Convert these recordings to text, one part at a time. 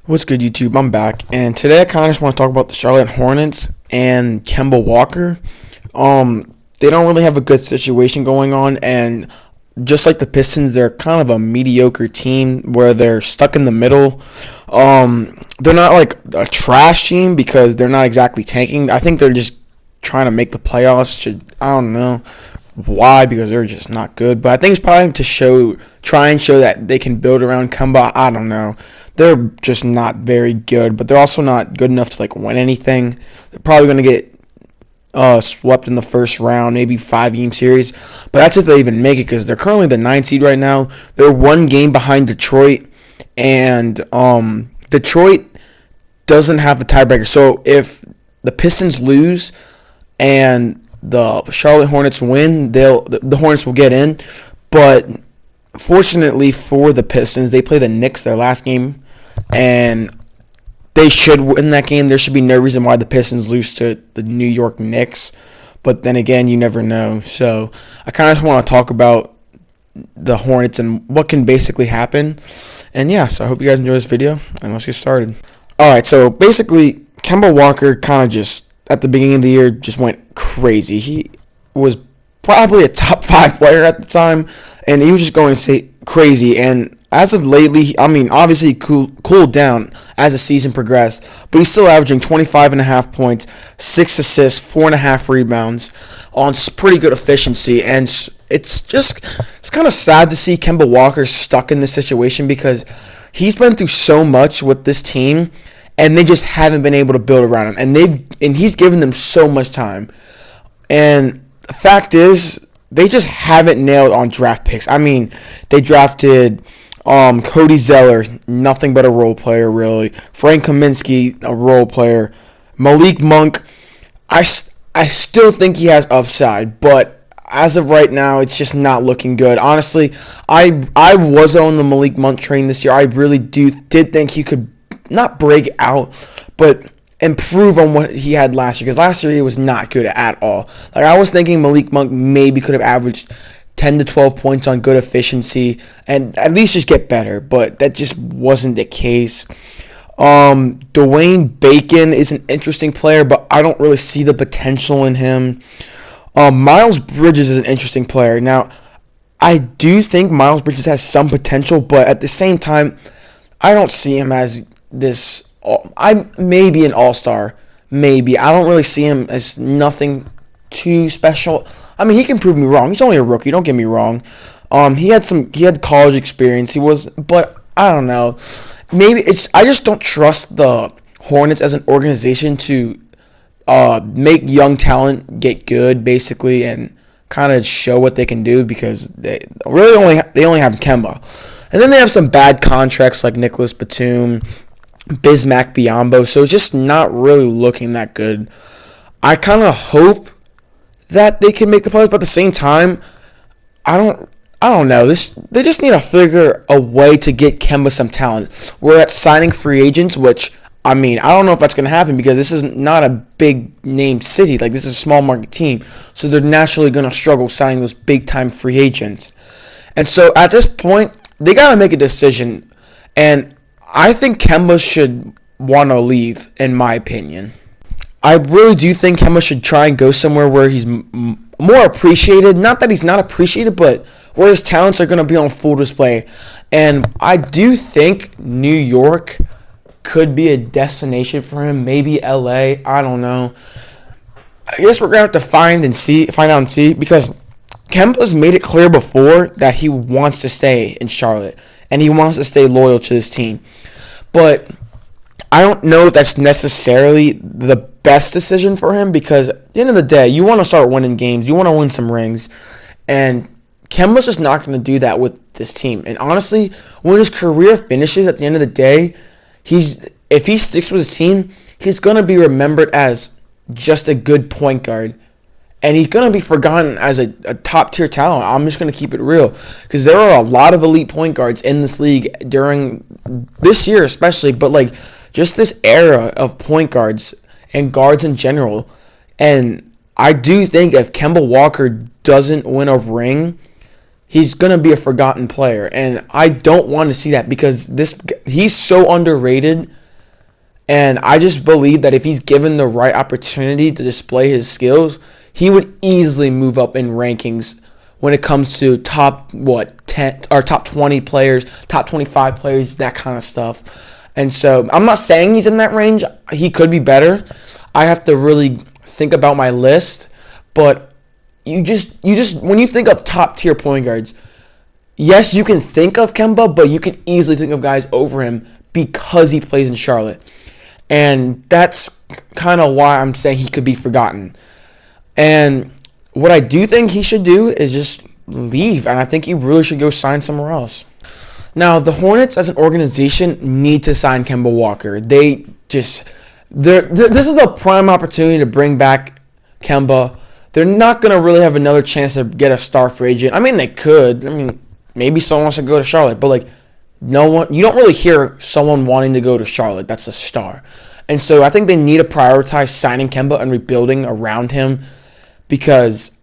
What's good, YouTube? I'm back, and today I kind of just want to talk about the Charlotte Hornets and Kemba Walker. They don't really have a good situation going on, and just like the Pistons, they're kind of a mediocre team where they're stuck in the middle. They're not like a trash team because they're not exactly tanking. I think they're just trying to make the playoffs. I don't know why, because they're just not good. But I think it's probably to try and show that they can build around Kemba. I don't know. They're just not very good, but they're also not good enough to win anything. They're probably going to get swept in the first round, maybe 5-game series. But that's if they even make it, because they're currently the 9th seed right now. They're 1 game behind Detroit, and Detroit doesn't have the tiebreaker. So if the Pistons lose and the Charlotte Hornets win, the Hornets will get in. But fortunately for the Pistons, they play the Knicks their last game, and they should win that game. There should be no reason why the Pistons lose to the New York Knicks. But then again, you never know. So I kind of just want to talk about the Hornets and what can basically happen. And yeah, so I hope you guys enjoy this video, and let's get started. Alright, so basically, Kemba Walker kind of just, at the beginning of the year, just went crazy. He was probably a top 5 player at the time, and he was just going crazy. And as of lately, obviously he cooled down as the season progressed, but he's still averaging 25.5 points, 6 assists, 4.5 rebounds on pretty good efficiency. And it's kind of sad to see Kemba Walker stuck in this situation, because he's been through so much with this team, and they just haven't been able to build around him. And he's given them so much time. And the fact is, they just haven't nailed on draft picks. They drafted Cody Zeller, nothing but a role player, really. Frank Kaminsky, a role player. Malik Monk, I still think he has upside, but as of right now, it's just not looking good. Honestly, I was on the Malik Monk train this year. I really did think he could not break out, but improve on what he had last year, because last year he was not good at all. I was thinking Malik Monk maybe could have averaged 10 to 12 points on good efficiency and at least just get better, but that just wasn't the case. Dwayne Bacon is an interesting player, but I don't really see the potential in him. Miles Bridges is an interesting player. Now, I do think Miles Bridges has some potential, but at the same time, I don't see him as this. Maybe an all-star, maybe. I don't really see him as nothing too special. He can prove me wrong. He's only a rookie. Don't get me wrong. He had college experience. But I don't know. I just don't trust the Hornets as an organization to make young talent get good, basically, and kind of show what they can do, because they only have Kemba, and then they have some bad contracts like Nicholas Batum, Bismack Biyombo, so it's just not really looking that good. I kind of hope that they can make the playoffs, but at the same time, I don't know. They just need to figure a way to get Kemba some talent. We're at signing free agents, which I don't know if that's going to happen, because this is not a big name city. This is a small market team, so they're naturally going to struggle signing those big time free agents. And so at this point, they got to make a decision, and I think Kemba should want to leave, in my opinion. I really do think Kemba should try and go somewhere where he's more appreciated. Not that he's not appreciated, but where his talents are going to be on full display. And I do think New York could be a destination for him. Maybe LA. I don't know. I guess we're going to have to find out and see, because Kemba's made it clear before that he wants to stay in Charlotte, and he wants to stay loyal to his team. But I don't know if that's necessarily the best decision for him, because at the end of the day, you want to start winning games. You want to win some rings. And Kemba's just not going to do that with this team. And honestly, when his career finishes at the end of the day, if he sticks with his team, he's going to be remembered as just a good point guard. And he's going to be forgotten as a top-tier talent. I'm just going to keep it real, because there are a lot of elite point guards in this league during this year especially, but just this era of point guards and guards in general. And I do think if Kemba Walker doesn't win a ring, he's going to be a forgotten player. And I don't want to see that, because he's so underrated And I just believe that if he's given the right opportunity to display his skills, he would easily move up in rankings when it comes to top 10 or top 20 players, top 25 players, that kind of stuff. And so I'm not saying he's in that range. He could be better. I have to really think about my list, but you just when you think of top tier point guards, yes, you can think of Kemba, but you can easily think of guys over him because he plays in Charlotte. And that's kind of why I'm saying he could be forgotten. And what I do think he should do is just leave, and I think he really should go sign somewhere else. Now, the Hornets as an organization need to sign Kemba Walker. This is the prime opportunity to bring back Kemba. They're not going to really have another chance to get a star free agent. I mean, they could. I mean, maybe someone wants to go to Charlotte, but like no one, you don't really hear someone wanting to go to Charlotte that's a star. And so I think they need to prioritize signing Kemba and rebuilding around him because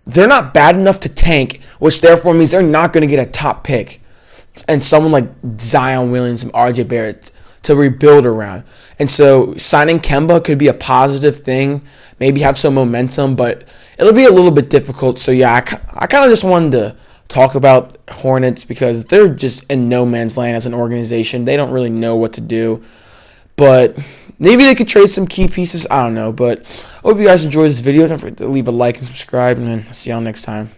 they're not bad enough to tank, which therefore means they're not going to get a top pick and someone like Zion Williamson, RJ Barrett to rebuild around. And so signing Kemba could be a positive thing, maybe have some momentum, but it'll be a little bit difficult. So yeah, I kind of just wanted to talk about Hornets because they're just in no man's land as an organization. They don't really know what to do. But maybe they could trade some key pieces. I don't know. But I hope you guys enjoyed this video. Don't forget to leave a like and subscribe. And then I'll see y'all next time.